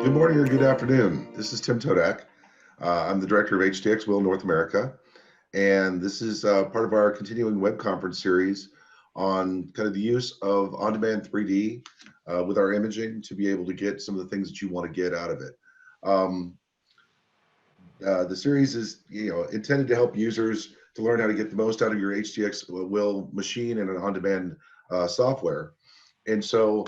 Good morning or good afternoon. This is Tim Todak. I'm the director of HDX WILL North America, and this is part of our continuing web conference series on kind of the use of on-demand 3D with our imaging to be able to get some of the things that you want to get out of it. The series is intended to help users to learn how to get the most out of your HDX WILL machine and an on-demand software. And so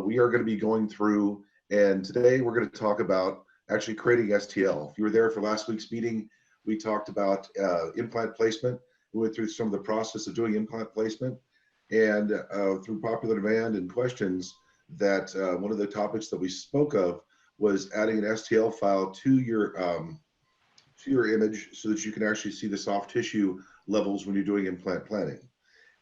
we are going to be going through, and today we're going to talk about actually creating STL. If you were there for last week's meeting, we talked about implant placement. We went through some of the process of doing implant placement, and through popular demand and questions, that one of the topics that we spoke of was adding an STL file to your image so that you can actually see the soft tissue levels when you're doing implant planning.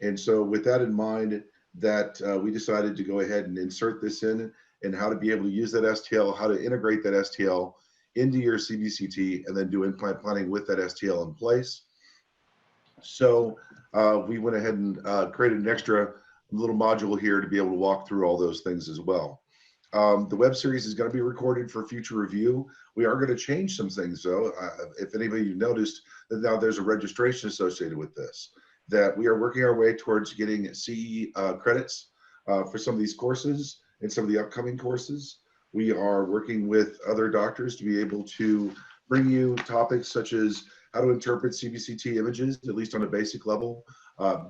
And so with that in mind, that we decided to go ahead and insert this in, and how to be able to use that STL, how to integrate that STL into your CBCT, and then do implant planning with that STL in place. So we went ahead and created an extra little module here to be able to walk through all those things as well. The web series is going to be recorded for future review. We are going to change some things though. If anybody you noticed that now there's a registration associated with this, that we are working our way towards getting CE credits for some of these courses and some of the upcoming courses. We are working with other doctors to be able to bring you topics such as how to interpret CBCT images, at least on a basic level,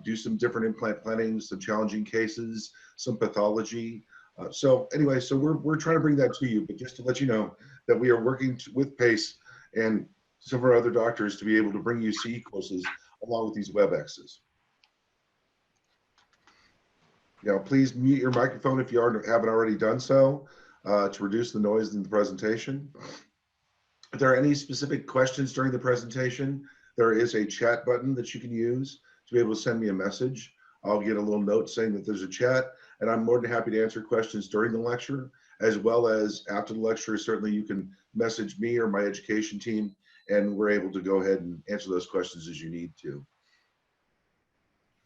do some different implant planning, some challenging cases, some pathology. So anyway, so we're trying to bring that to you, but just to let you know that we are working with PACE and some of our other doctors to be able to bring you CE courses along with these WebExes. Please mute your microphone if you haven't already done so to reduce the noise in the presentation. If there are any specific questions during the presentation, there is a chat button that you can use to be able to send me a message. I'll get a little note saying that there's a chat, and I'm more than happy to answer questions during the lecture, as well as after the lecture. Certainly you can message me or my education team, and we're able to go ahead and answer those questions as you need to.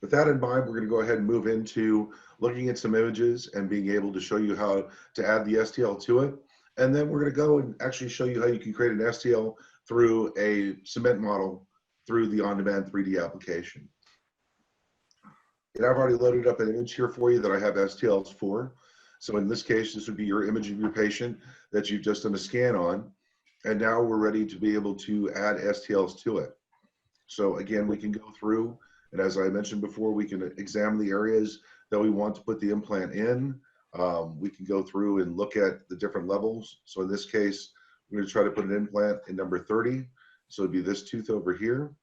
With that in mind, we're going to go ahead and move into looking at some images and being able to show you how to add the STL to it. And then we're going to go and actually show you how you can create an STL through a cement model through the on-demand 3D application. And I've already loaded up an image here for you that I have STLs for. So in this case, this would be your image of your patient that you've just done a scan on. And now we're ready to be able to add STLs to it. So again, we can go through, and as I mentioned before, we can examine the areas that we want to put the implant in. We can go through and look at the different levels. So in this case, we're going to try to put an implant in number 30. So it'd be this tooth over here.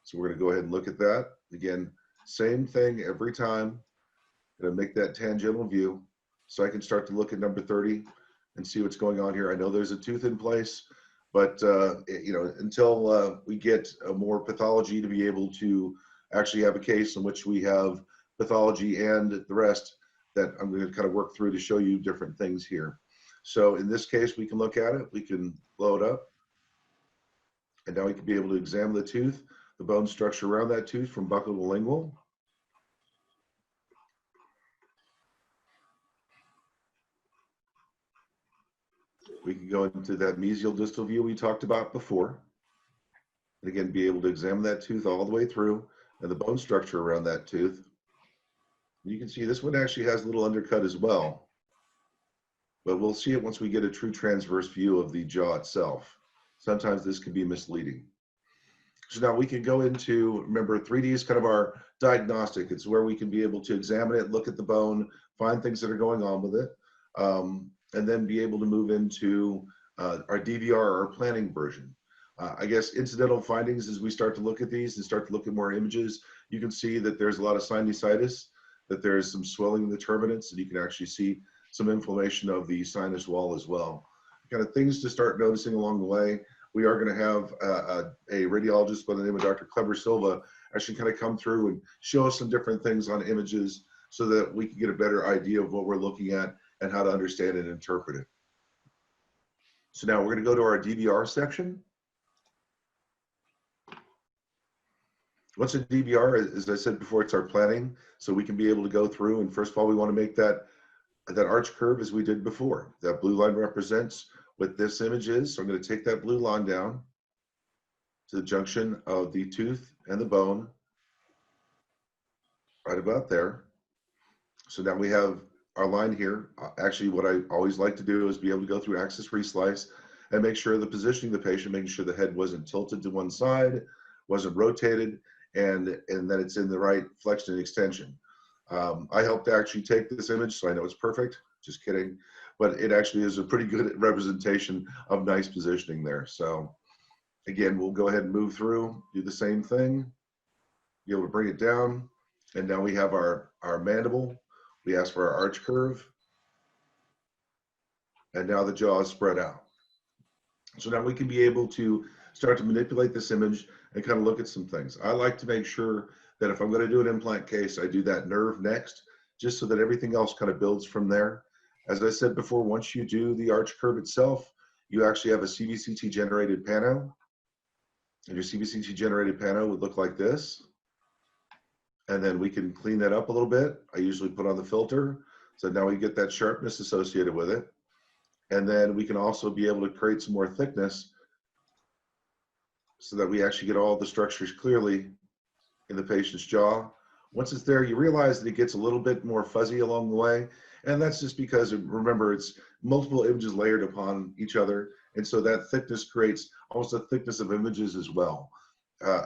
So we're going to go ahead and look at that. Again, same thing every time. I'm going to make that tangential view so I can start to look at number 30 and see what's going on here. I know there's a tooth in place, but until we get more pathology to be able to actually have a case in which we have pathology and the rest, that I'm going to kind of work through to show you different things here. So in this case, we can look at it, we can blow it up, and now we can be able to examine the tooth, the bone structure around that tooth from buccal to lingual. We can go into that mesial distal view we talked about before. And again, be able to examine that tooth all the way through and the bone structure around that tooth. You can see this one actually has a little undercut as well, but we'll see it once we get a true transverse view of the jaw itself. Sometimes this can be misleading. So now we can go into, remember, 3D is kind of our diagnostic. It's where we can be able to examine it, look at the bone, find things that are going on with it, and then be able to move into our DVR, our planning version. I guess incidental findings as we start to look at these and start to look at more images, you can see that there's a lot of sinusitis, that there's some swelling in the terminants, and you can actually see some inflammation of the sinus wall as well. Kind of things to start noticing along the way. We are going to have a radiologist by the name of Dr. Clever Silva actually kind of come through and show us some different things on images so that we can get a better idea of what we're looking at and how to understand and interpret it. So now we're going to go to our DVR section. What's a DVR? As I said before, it's our planning, so we can be able to go through, and first of all, we want to make that arch curve as we did before. That blue line represents what this image is. So I'm going to take that blue line down to the junction of the tooth and the bone, right about there. So now we have our line here. Actually, what I always like to do is be able to go through axis reslice and make sure the positioning of the patient, making sure the head wasn't tilted to one side, wasn't rotated, and that it's in the right flexion and extension. I helped actually take this image, so I know it's perfect. Just kidding. But it actually is a pretty good representation of nice positioning there. So again, we'll go ahead and move through, do the same thing, be able to bring it down. And now we have our mandible. We ask for our arch curve. And now the jaw is spread out. So now we can be able to start to manipulate this image and kind of look at some things. I like to make sure that if I'm going to do an implant case, I do that nerve next, just so that everything else kind of builds from there. As I said before, once you do the arch curve itself, you actually have a CBCT generated pano. And your CBCT generated pano would look like this. And then we can clean that up a little bit. I usually put on the filter. So now we get that sharpness associated with it. And then we can also be able to create some more thickness so that we actually get all the structures clearly in the patient's jaw. Once it's there, you realize that it gets a little bit more fuzzy along the way. And that's just because, remember, it's multiple images layered upon each other. And so that thickness creates almost a thickness of images as well.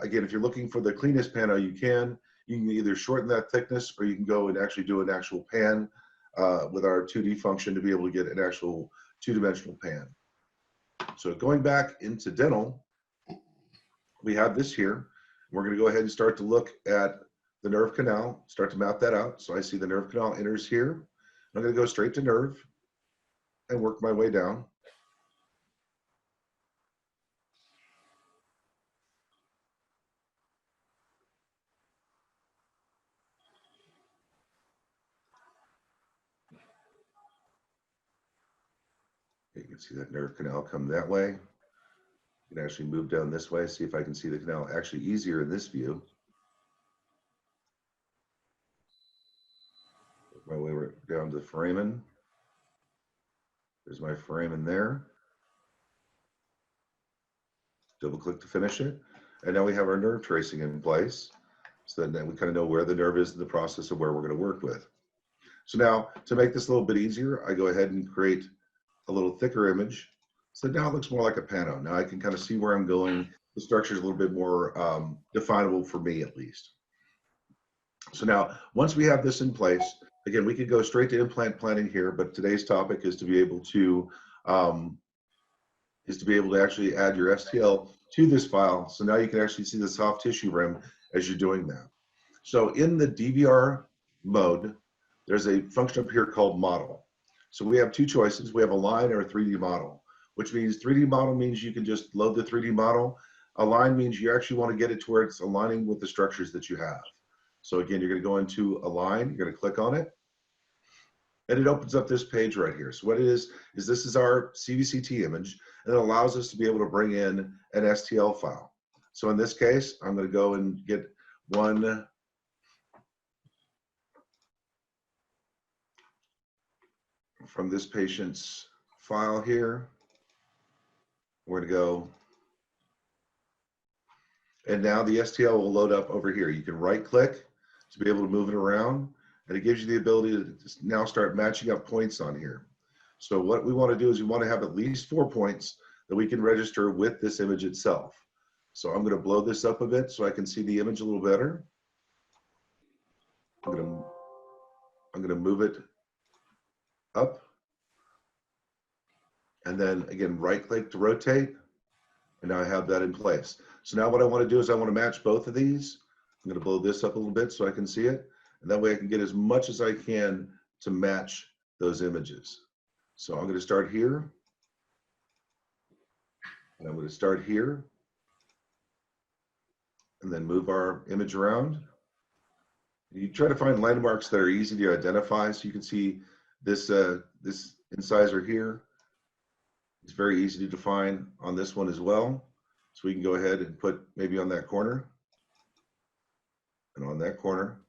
Again, if you're looking for the cleanest pano, you can either shorten that thickness, or you can go and actually do an actual pan with our 2D function to be able to get an actual two-dimensional pan. So going back into dental, we have this here. We're going to go ahead and start to look at the nerve canal, start to map that out. So I see the nerve canal enters here. I'm going to go straight to nerve and work my way down. You can see that nerve canal come that way. You can actually move down this way, see if I can see the canal actually easier in this view. Work my way down to the foramen. There's my foramen there. Double click to finish it. And now we have our nerve tracing in place. So then we kind of know where the nerve is in the process of where we're going to work with. So now to make this a little bit easier, I go ahead and create a little thicker image. So now it looks more like a pano. Now I can kind of see where I'm going. The structure is a little bit more definable for me at least. So now once we have this in place, again, we could go straight to implant planning here, but today's topic is to be able to actually add your STL to this file. So now you can actually see the soft tissue rim as you're doing that. So in the DVR mode, there's a function up here called model. So we have two choices. We have a line or a 3D model, which means 3D model means you can just load the 3D model. A line means you actually want to get it to where it's aligning with the structures that you have. So again, you're going to go into a line, you're going to click on it, and it opens up this page right here. So what it is this is our CBCT image, and it allows us to be able to bring in an STL file. So in this case, I'm going to go and get one from this patient's file here. We're going to go, and now the STL will load up over here. You can right click to be able to move it around, and it gives you the ability to now start matching up points on here. So what we want to do is we want to have at least 4 points that we can register with this image itself. So I'm going to blow this up a bit so I can see the image a little better. I'm going to move it up, and then again right click to rotate, and now I have that in place. So now what I want to do is I want to match both of these. I'm going to blow this up a little bit so I can see it, and that way I can get as much as I can to match those images. So I'm going to start here, and I'm going to start here, and then move our image around. You try to find landmarks that are easy to identify. So you can see this this incisor here. It's very easy to define on this one as well. So we can go ahead and put maybe on that corner and on that corner.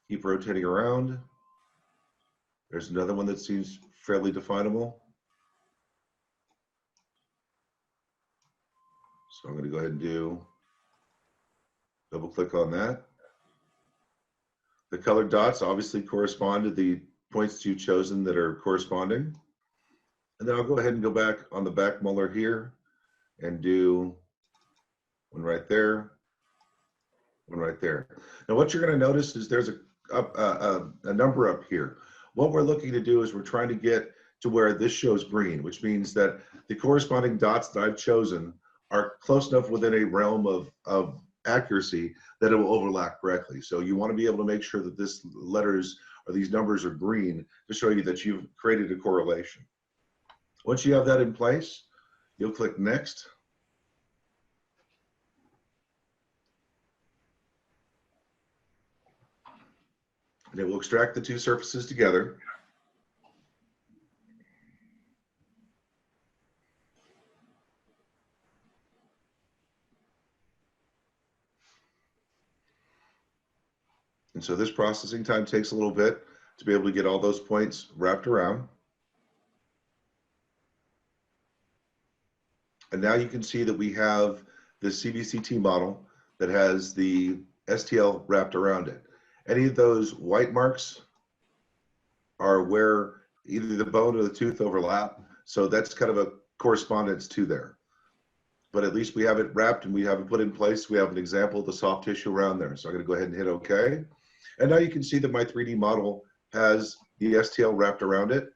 Keep rotating around. There's another one that seems fairly definable. So I'm going to go ahead and double click on that. The colored dots obviously correspond to the points you've chosen that are corresponding. And then I'll go ahead and go back on the back molar here and do one right there, one right there. Now what you're going to notice is there's a number up here. What we're looking to do is we're trying to get to where this shows green, which means that the corresponding dots that I've chosen are close enough within a realm of accuracy that it will overlap correctly. So you want to be able to make sure that this letters or these numbers are green to show you that you've created a correlation. Once you have that in place, you'll click next. And it will extract the two surfaces together. And so this processing time takes a little bit to be able to get all those points wrapped around. And now you can see that we have this CBCT model that has the STL wrapped around it. Any of those white marks are where either the bone or the tooth overlap. So that's kind of a correspondence to there. But at least we have it wrapped and we have it put in place. We have an example of the soft tissue around there. So I'm going to go ahead and hit OK. And now you can see that my 3D model has the STL wrapped around it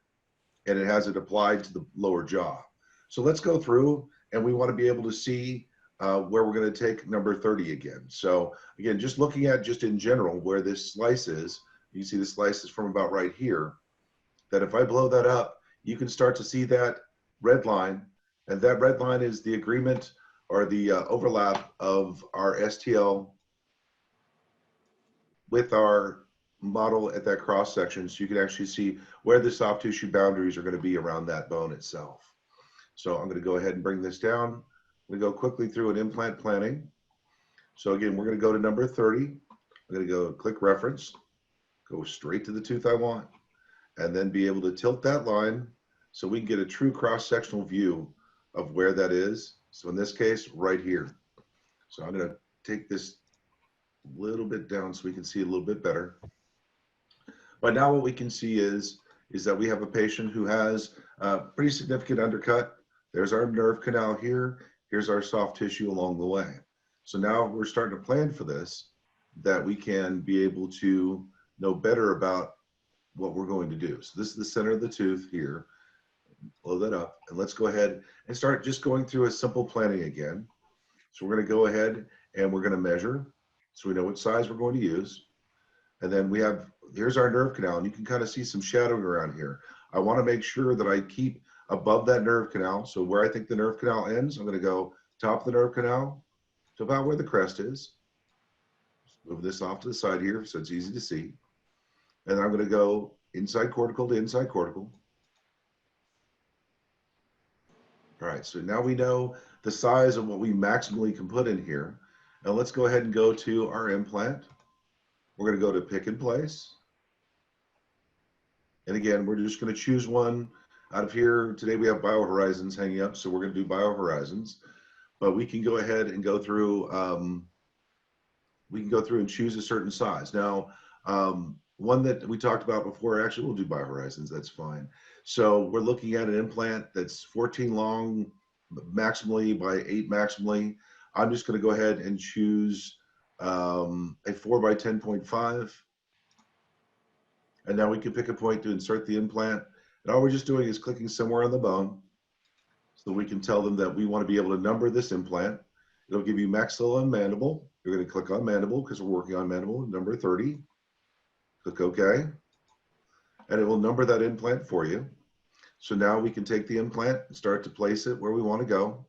and it has it applied to the lower jaw. So let's go through, and we want to be able to see where we're going to take number 30 again. So again, just looking at just in general where this slice is, you can see the slice is from about right here, that if I blow that up, you can start to see that red line, and that red line is the agreement or the overlap of our STL with our model at that cross section, so you can actually see where the soft tissue boundaries are going to be around that bone itself. So I'm going to go ahead and bring this down. We go quickly through an implant planning. So again, we're going to go to number 30. I'm going to go click reference, go straight to the tooth I want, and then be able to tilt that line so we can get a true cross-sectional view of where that is. So in this case, right here. So I'm going to take this a little bit down so we can see a little bit better. But now what we can see is that we have a patient who has a pretty significant undercut. There's our nerve canal here. Here's our soft tissue along the way. So now we're starting to plan for this, that we can be able to know better about what we're going to do. So this is the center of the tooth here. Blow that up, and let's go ahead and start just going through a simple planning again. So we're going to go ahead and we're going to measure so we know what size we're going to use. And then we have, here's our nerve canal, and you can kind of see some shadowing around here. I want to make sure that I keep above that nerve canal. So where I think the nerve canal ends, I'm going to go top of the nerve canal to about where the crest is. Move this off to the side here so it's easy to see. And I'm going to go inside cortical to inside cortical. All right, so now we know the size of what we maximally can put in here. Now let's go ahead and go to our implant. We're going to go to pick and place. And again, we're just going to choose one out of here. Today we have BioHorizons hanging up, so we're going to do BioHorizons. But we can go ahead and go through. We can go through and choose a certain size. Now, one that we talked about before, actually we'll do BioHorizons, that's fine. So we're looking at an implant that's 14 long maximally by 8 maximally. I'm just going to go ahead and choose a 4 by 10.5. And now we can pick a point to insert the implant. And all we're just doing is clicking somewhere on the bone so we can tell them that we want to be able to number this implant. It'll give you maxilla and mandible. You're going to click on mandible because we're working on mandible, number 30. Click OK. And it will number that implant for you. So now we can take the implant and start to place it where we want to go.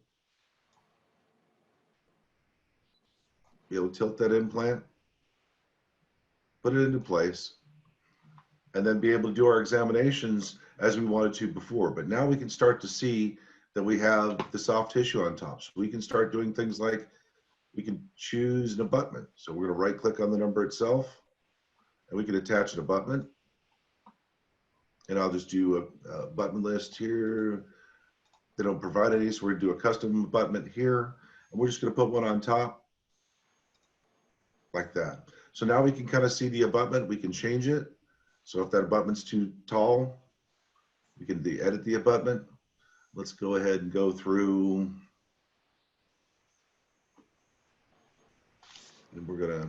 Be able to tilt that implant, put it into place, and then be able to do our examinations as we wanted to before. But now we can start to see that we have the soft tissue on top. So we can start doing things like we can choose an abutment. So we're going to right click on the number itself, and we can attach an abutment. And I'll just do a abutment list here. They don't provide any, so we're going to do a custom abutment here. And we're just going to put one on top like that. So now we can kind of see the abutment. We can change it. So if that abutment's too tall, we can edit the abutment. Let's go ahead and go through. And we're going to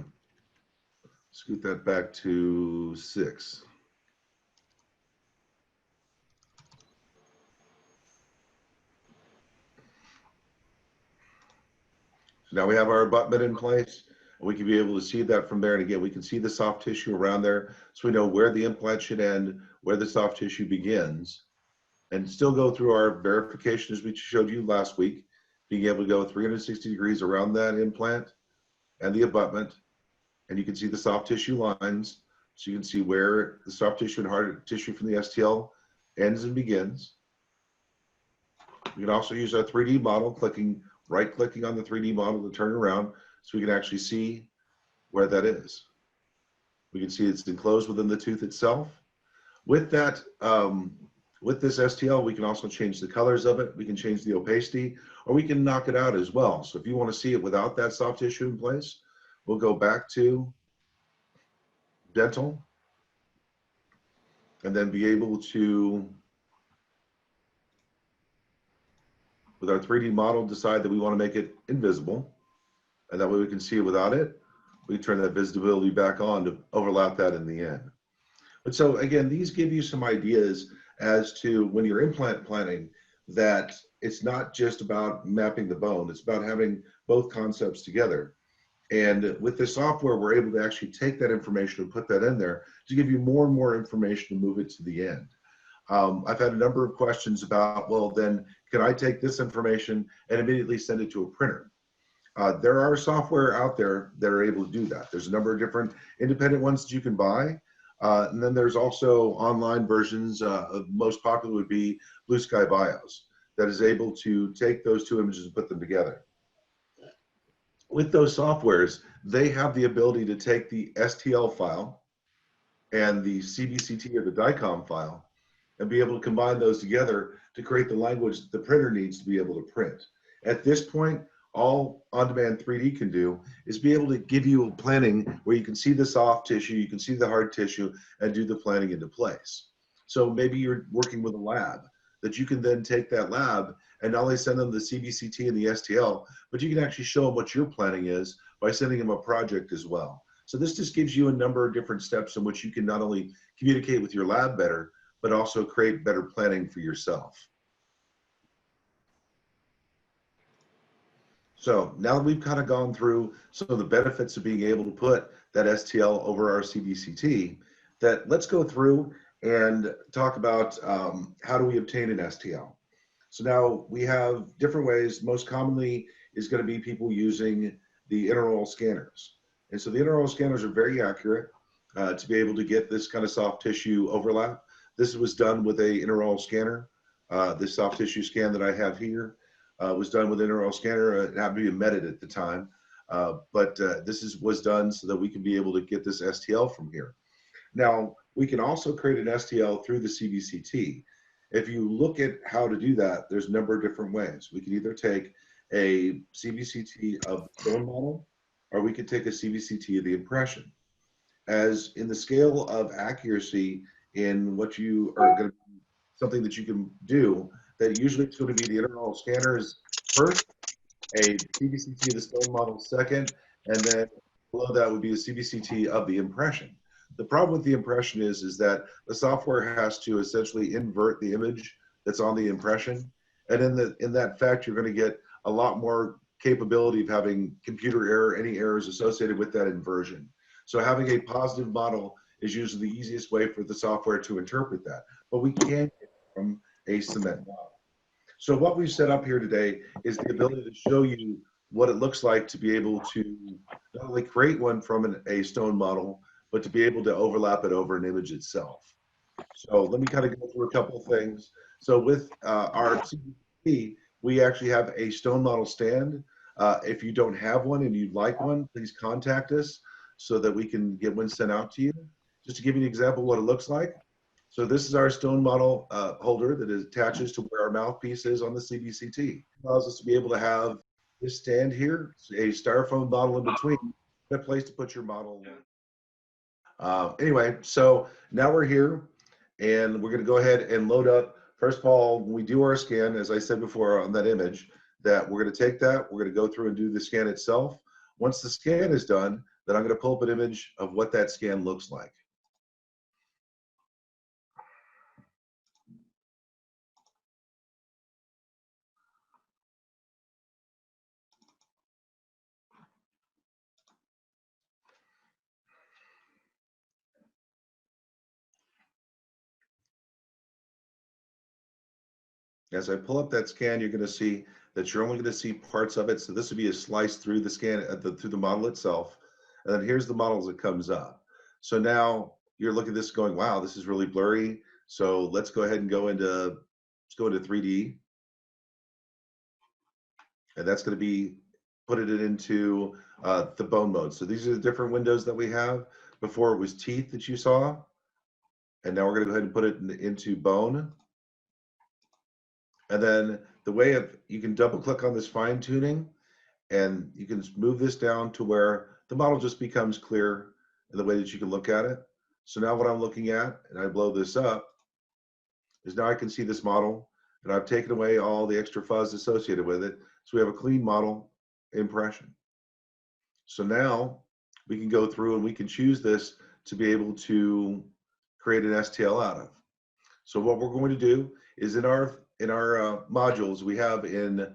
scoot that back to 6. So now we have our abutment in place, and we can be able to see that from there. And again, we can see the soft tissue around there, so we know where the implant should end, where the soft tissue begins, and still go through our verification as we showed you last week, being able to go 360 degrees around that implant and the abutment, and you can see the soft tissue lines, so you can see where the soft tissue and hard tissue from the STL ends and begins. We can also use our 3D model, right-clicking on the 3D model to turn around, so we can actually see where that is. We can see it's enclosed within the tooth itself. With that, with this STL, we can also change the colors of it. We can change the opacity, or we can knock it out as well. So if you want to see it without that soft tissue in place, we'll go back to dental, and then be able to, with our 3D model, decide that we want to make it invisible, and that way we can see it without it. We turn that visibility back on to overlap that in the end. But so again, these give you some ideas as to when you're implant planning, that it's not just about mapping the bone, it's about having both concepts together. And with this software, we're able to actually take that information and put that in there to give you more and more information to move it to the end. I've had a number of questions about, well, then can I take this information and immediately send it to a printer? There are software out there that are able to do that. There's a number of different independent ones that you can buy. And then there's also online versions. Most popular would be Blue Sky Bios, that is able to take those two images and put them together. With those softwares, they have the ability to take the STL file and the CBCT or the DICOM file and be able to combine those together to create the language that the printer needs to be able to print. At this point, all on-demand 3D can do is be able to give you a planning where you can see the soft tissue, you can see the hard tissue, and do the planning into place. So maybe you're working with a lab, that you can then take that lab and not only send them the CBCT and the STL, but you can actually show them what your planning is by sending them a project as well. So this just gives you a number of different steps in which you can not only communicate with your lab better, but also create better planning for yourself. So now that we've kind of gone through some of the benefits of being able to put that STL over our CBCT, that let's go through and talk about how do we obtain an STL. So now we have different ways. Most commonly is going to be people using the intraoral scanners. And so the intraoral scanners are very accurate to be able to get this kind of soft tissue overlap. This was done with a intraoral scanner. This soft tissue scan that I have here was done with an intraoral scanner. It happened to be embedded at the time, but this was done so that we can be able to get this STL from here. Now, we can also create an STL through the CBCT. If you look at how to do that, there's a number of different ways. We can either take a CBCT of the stone model, or we could take a CBCT of the impression. As in the scale of accuracy in what you are going to, something that you can do, that usually it's going to be the intraoral scanners first, a CBCT of the stone model second, and then below that would be a CBCT of the impression. The problem with the impression is that the software has to essentially invert the image that's on the impression, and in that fact, you're going to get a lot more capability of having computer error, any errors associated with that inversion. So having a positive model is usually the easiest way for the software to interpret that, but we can't get it from a cement model. So what we've set up here today is the ability to show you what it looks like to be able to not only create one from a stone model, but to be able to overlap it over an image itself. So let me kind of go through a couple of things. So with our CBCT, we actually have a stone model stand. If you don't have one and you'd like one, please contact us so that we can get one sent out to you. Just to give you an example of what it looks like. So this is our stone model holder that attaches to where our mouthpiece is on the CBCT. It allows us to be able to have This stand here, a styrofoam bottle in between, a place to put your model. Anyway, so now we're here and we're going to go ahead and load up. First of all, when we do our scan, as I said before on that image, that we're going to take that, we're going to go through and do the scan itself. Once the scan is done, then I'm going to pull up an image of what that scan looks like. As I pull up that scan, you're going to see that you're only going to see parts of it. So this would be a slice through the scan, through the model itself. And then here's the model as it comes up. So now you're looking at this going, wow, this is really blurry. So let's go ahead and let's go into 3D. And that's going to be put it into the bone mode. So these are the different windows that we have. Before it was teeth that you saw. And now we're going to go ahead and put it into bone. And then the way of, you can double click on this fine tuning and you can move this down to where the model just becomes clear in the way that you can look at it. So now what I'm looking at, and I blow this up, is now I can see this model and I've taken away all the extra fuzz associated with it. So we have a clean model impression. So now we can go through and we can choose this to be able to create an STL out of. So what we're going to do is in our modules we have in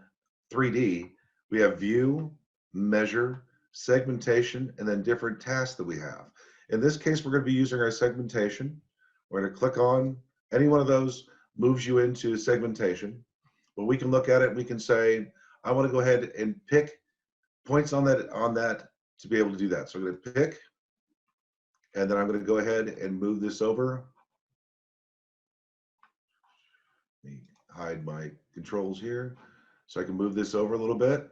3D, we have view, measure, segmentation, and then different tasks that we have. In this case, we're going to be using our segmentation. We're going to click on any one of those, moves you into segmentation. But we can look at it and we can say, I want to go ahead and pick points on that to be able to do that. So I'm going to pick, and then I'm going to go ahead and move this over. Let me hide my controls here so I can move this over a little bit.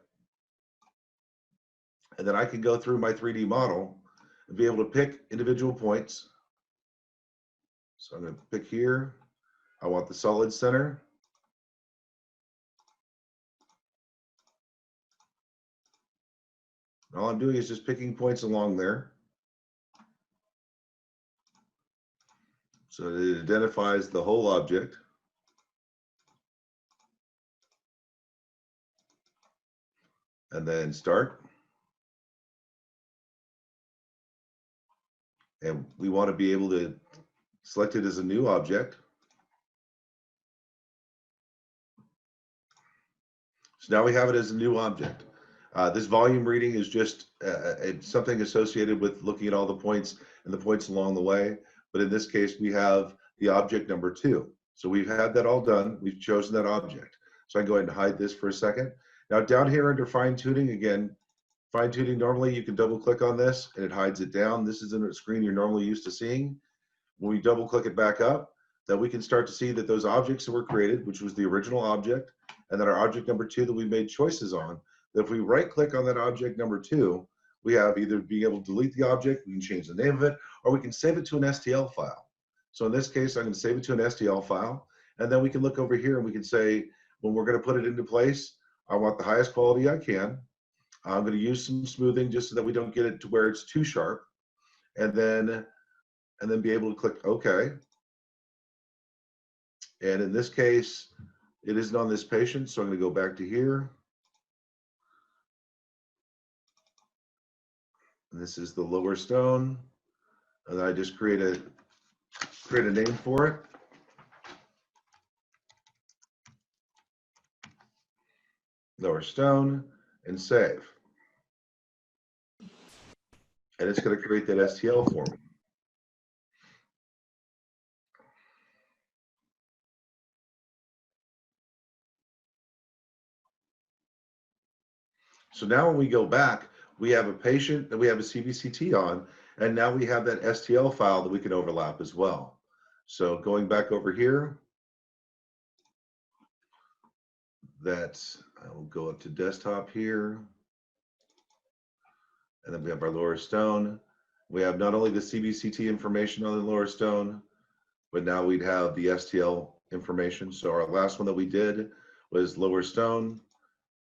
And then I can go through my 3D model and be able to pick individual points. So I'm going to pick here. I want the solid center. And all I'm doing is just picking points along there. So it identifies the whole object. And then start. And we want to be able to select it as a new object. So now we have it as a new object. This volume reading is just something associated with looking at all the points and the points along the way. But in this case, we have the object number 2. So we've had that all done. We've chosen that object. So I can go ahead and hide this for a second. Now down here under fine tuning, again, fine tuning, normally you can double click on this and it hides it down. This is a screen you're normally used to seeing. When we double click it back up, that we can start to see that those objects that were created, which was the original object, and then our object number 2 that we made choices on, that if we right click on that object number 2, we have either being able to delete the object, we can change the name of it, or we can save it to an STL file. So in this case, I'm going to save it to an STL file, and then we can look over here and we can say, when we're going to put it into place, I want the highest quality I can. I'm going to use some smoothing just so that we don't get it to where it's too sharp, and then be able to click OK. And in this case, it isn't on this patient, so I'm going to go back to here. And this is the lower stone, and then I just create a name for it. Lower stone, and save. And it's going to create that STL for me. So now when we go back, we have a patient that we have a CBCT on, and now we have that STL file that we can overlap as well. So going back over here, I will go up to desktop here, and then we have our lower stone. We have not only the CBCT information on the lower stone, but now we'd have the STL information. So our last one that we did was lower stone.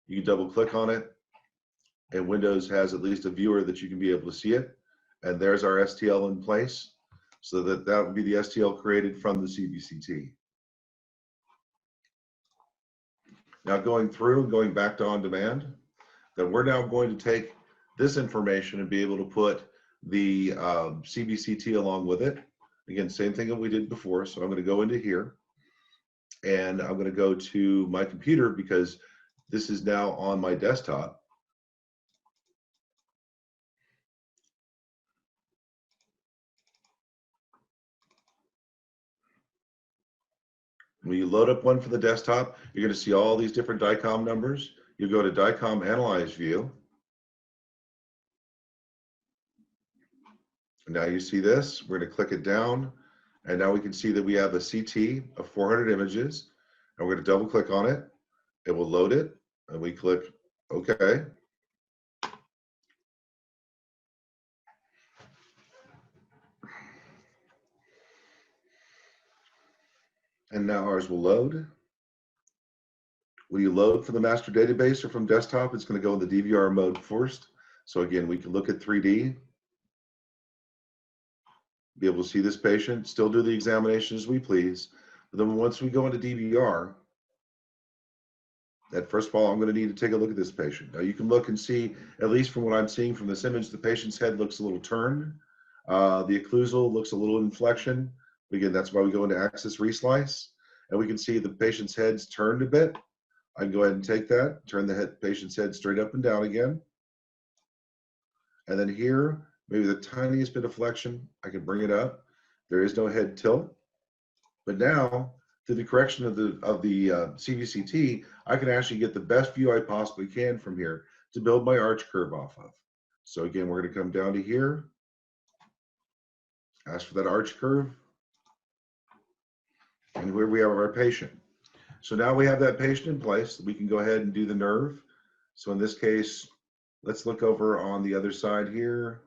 You can double click on it, and Windows has at least a viewer that you can be able to see it. And there's our STL in place. So that would be the STL created from the CBCT. Now going through and going back to on demand, then we're now going to take this information and be able to put the CBCT along with it. Again, same thing that we did before. So I'm going to go into here and I'm going to go to my computer because this is now on my desktop. When you load up one for the desktop, you're going to see all these different DICOM numbers. You go to DICOM Analyze View. Now you see this. We're going to click it down. And now we can see that we have a CT of 400 images. And we're going to double click on it. It will load it. And we click OK. And now ours will load. When you load from the master database or from desktop, it's going to go in the DVR mode first. So again, we can look at 3D, be able to see this patient, still do the examination as we please. But then once we go into DVR, that first of all, I'm going to need to take a look at this patient. Now you can look and see, at least from what I'm seeing from this image, the patient's head looks a little turned. The occlusal looks a little inflection. Again, that's why we go into Axis Reslice. And we can see the patient's head's turned a bit. I can go ahead and take that, turn the patient's head straight up and down again. And then here, maybe the tiniest bit of flexion, I can bring it up. There is no head tilt. But now, through the correction of the CBCT, I can actually get the best view I possibly can from here to build my arch curve off of. So again, we're going to come down to here, ask for that arch curve, and here we have our patient. So now we have that patient in place. We can go ahead and do the nerve. So in this case, let's look over on the other side here.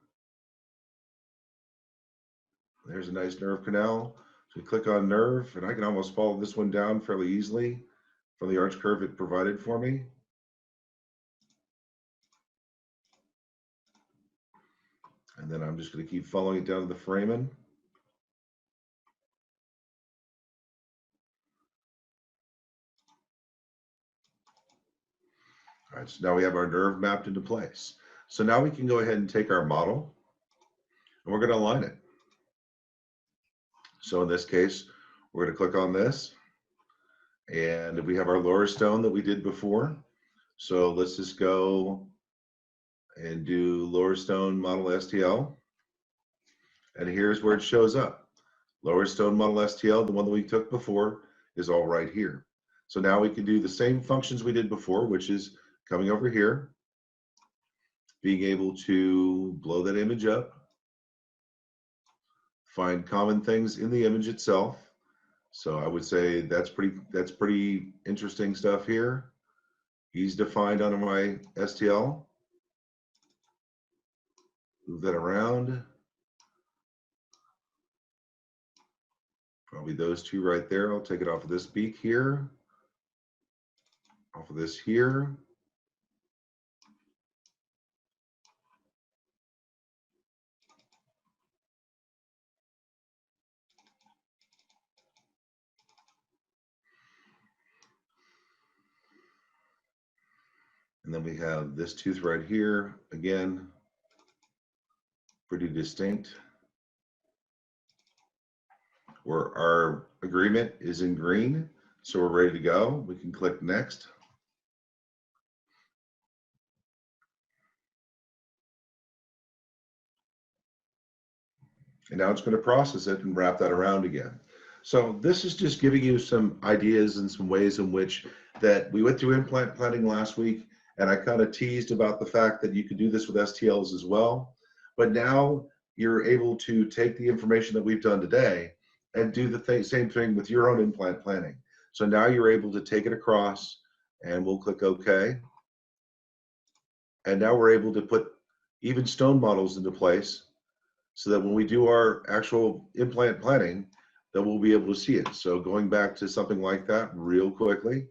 There's a nice nerve canal. So we click on nerve, and I can almost follow this one down fairly easily from the arch curve it provided for me. And then I'm just going to keep following it down to the foramen. All right, so now we have our nerve mapped into place. So now we can go ahead and take our model and we're going to align it. So in this case, we're going to click on this and we have our lower stone that we did before. So let's just go and do lower stone model STL. And here's where it shows up. Lower stone model STL, the one that we took before, is all right here. So now we can do the same functions we did before, which is coming over here, being able to blow that image up, find common things in the image itself. So I would say that's pretty interesting stuff here. He's defined on my STL. Move that around. Probably those two right there. I'll take it off of this beak here, off of this here. And then we have this tooth right here, again, pretty distinct. Where our agreement is in green, so we're ready to go. We can click next. And now it's going to process it and wrap that around again. So this is just giving you some ideas and some ways in which that we went through implant planning last week, and I kind of teased about the fact that you could do this with STLs as well. But now you're able to take the information that we've done today and do the same thing with your own implant planning. So now you're able to take it across, and we'll click OK. And now we're able to put even stone models into place so that when we do our actual implant planning, that we'll be able to see it. So going back to something like that real quickly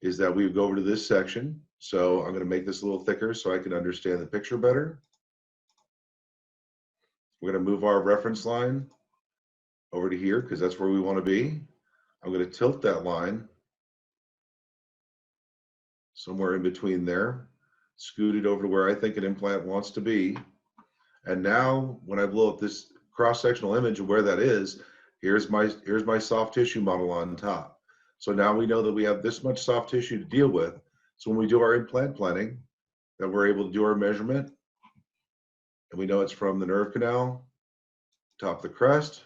is that we would go over to this section So I'm going to make this a little thicker so I can understand the picture better. We're going to move our reference line over to here because that's where we want to be. I'm going to tilt that line somewhere in between there, scoot it over to where I think an implant wants to be. And now when I blow up this cross-sectional image of where that is, here's my soft tissue model on top. So now we know that we have this much soft tissue to deal with. So when we do our implant planning, that we're able to do our measurement, and we know it's from the nerve canal, top of the crest,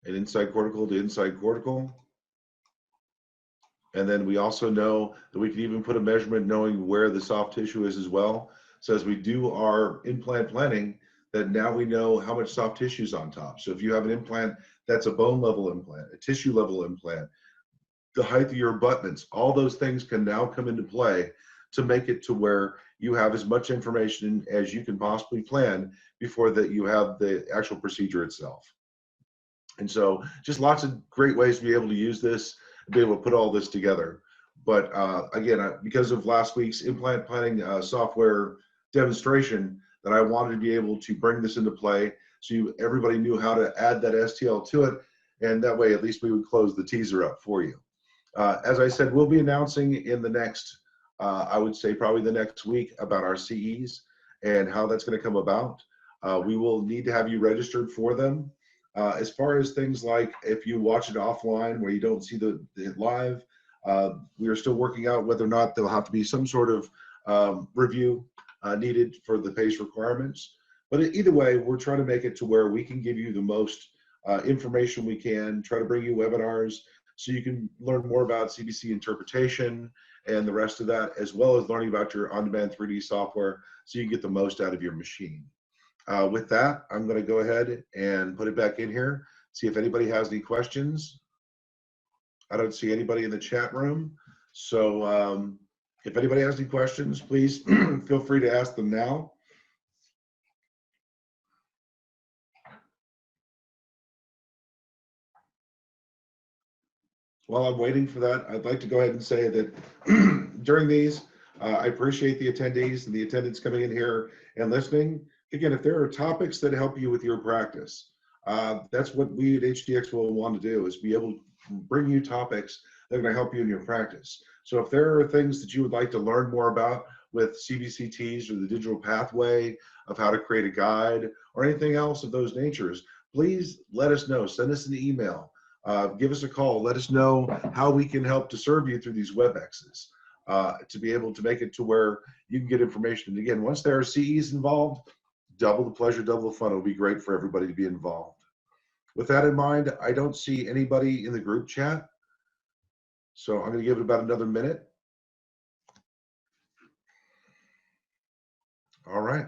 and inside cortical to inside cortical. And then we also know that we can even put a measurement knowing where the soft tissue is as well. So as we do our implant planning, that now we know how much soft tissue is on top. So if you have an implant that's a bone level implant, a tissue level implant, the height of your abutments, all those things can now come into play to make it to where you have as much information as you can possibly plan before that you have the actual procedure itself. And so just lots of great ways to be able to use this, be able to put all this together. But again, because of last week's implant planning software demonstration, that I wanted to be able to bring this into play so everybody knew how to add that STL to it. And that way, at least we would close the teaser up for you. As I said, we'll be announcing in the next, I would say probably the next week, about our CEs and how that's going to come about. We will need to have you registered for them. As far as things like if you watch it offline where you don't see the live, we are still working out whether or not there'll have to be some sort of review needed for the PACE requirements. But either way, we're trying to make it to where we can give you the most information we can, try to bring you webinars so you can learn more about CBC interpretation and the rest of that, as well as learning about your on-demand 3D software so you can get the most out of your machine. With that, I'm going to go ahead and put it back in here, see if anybody has any questions. I don't see anybody in the chat room. So if anybody has any questions, please feel free to ask them now. While I'm waiting for that, I'd like to go ahead and say that during these, I appreciate the attendees and the attendants coming in here and listening. Again, if there are topics that help you with your practice, that's what we at HDX will want to do, is be able to bring you topics that are going to help you in your practice. So if there are things that you would like to learn more about with CBCTs or the digital pathway of how to create a guide or anything else of those natures, please let us know. Send us an email. Give us a call. Let us know how we can help to serve you through these WebExes to be able to make it to where you can get information. And again, once there are CEs involved, double the pleasure, double the fun. It'll be great for everybody to be involved. With that in mind, I don't see anybody in the group chat. So I'm going to give it about another minute. All right.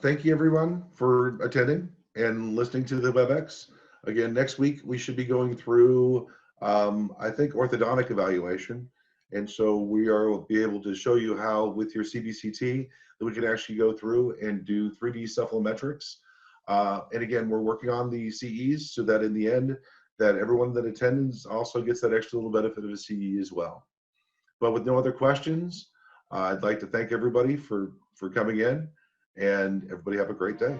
Thank you, everyone, for attending and listening to the WebEx. Again, next week, we should be going through, I think, orthodontic evaluation. And so we will be able to show you how, with your CBCT, that we can actually go through and do 3D cephalometrics. And again, we're working on the CEs so that in the end, that everyone that attends also gets that extra little benefit of a CE as well. But with no other questions, I'd like to thank everybody for coming in, and everybody have a great day.